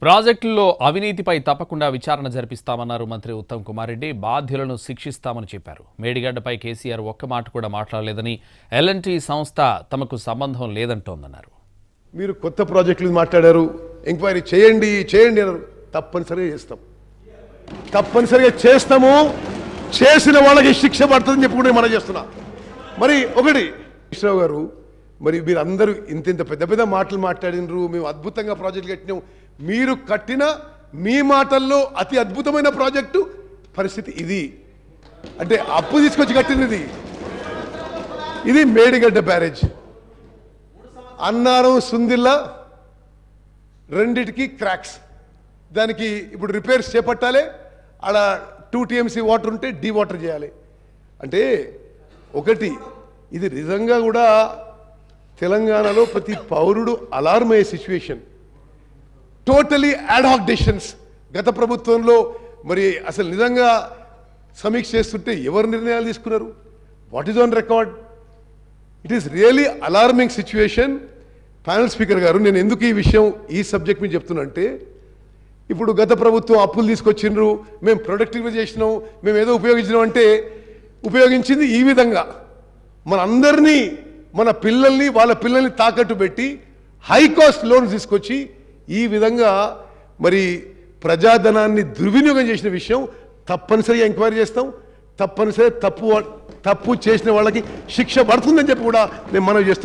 ప్రాజెక్టుల్లో అవినీతిపై తప్పకుండా విచారణ జరిపిస్తామన్నారు మంత్రి ఉత్తమ్ కుమార్ రెడ్డి. బాధ్యులను శిక్షిస్తామని చెప్పారు. మేడిగడ్డపై కేసీఆర్ ఒక్క మాట కూడా మాట్లాడలేదని, ఎల్ఎన్టీ సంస్థ తమకు సంబంధం లేదంటోందన్నారు. మీరు కొత్త ప్రాజెక్టులు మాట్లాడారు, ఎంక్వైరీ చేయండి అన్నారు. తప్పనిసరిగా చేస్తాము. చేసిన వాళ్ళకి శిక్ష పడుతుందని చెప్పుకుంటే మనం చేస్తున్నా. మరి ఒకటి కృష్ణరావు గారు, మరి మీరు అందరూ ఇంత పెద్ద పెద్ద మాటలు మాట్లాడినరు, మేము అద్భుతంగా ప్రాజెక్టులు కట్టినాం. మీరు కట్టిన మీ మాటల్లో అతి అద్భుతమైన ప్రాజెక్టు పరిస్థితి ఇది. అంటే అప్పు తీసుకొచ్చి కట్టినది ఇది మేడిగడ్డ బ్యారేజ్. అన్నారం సుందిల్లా రెండిటికి క్రాక్స్. దానికి ఇప్పుడు రిపేర్స్ చేపట్టాలి. అలా 2 TMC వాటర్ ఉంటే డీ వాటర్ చేయాలి. అంటే ఒకటి ఇది నిజంగా కూడా తెలంగాణలో ప్రతి పౌరుడు అలారం అయ్యే సిచ్యువేషన్. టోటలీ యాడ్హాక్ డెసిషన్స్ గత ప్రభుత్వంలో. మరి అసలు నిజంగా సమీక్ష చేస్తుంటే ఎవరు నిర్ణయాలు తీసుకున్నారు? What is on record? It is really alarming situation. Panel speaker గారు, నేను ఎందుకు ఈ విషయం ఈ సబ్జెక్ట్ మీద చెప్తున్నా అంటే, ఇప్పుడు గత ప్రభుత్వం అప్పులు తీసుకొచ్చిండ్రు, మేము ప్రొడక్టివ్గా చేసినాం, మేము ఏదో ఉపయోగించినాం అంటే ఉపయోగించింది ఈ విధంగా మనందరినీ, మన పిల్లల్ని, వాళ్ళ పిల్లల్ని తాకట్టు పెట్టి హై కాస్ట్ లోన్స్ తీసుకొచ్చి ఈ విధంగా మరి ప్రజాధనాన్ని దుర్వినియోగం చేసిన విషయం తప్పనిసరిగా ఎంక్వైరీ చేస్తాం. తప్పనిసరిగా తప్పు చేసిన వాళ్ళకి శిక్ష పడుతుందని చెప్పి కూడా నేను మనవి చేస్తాను.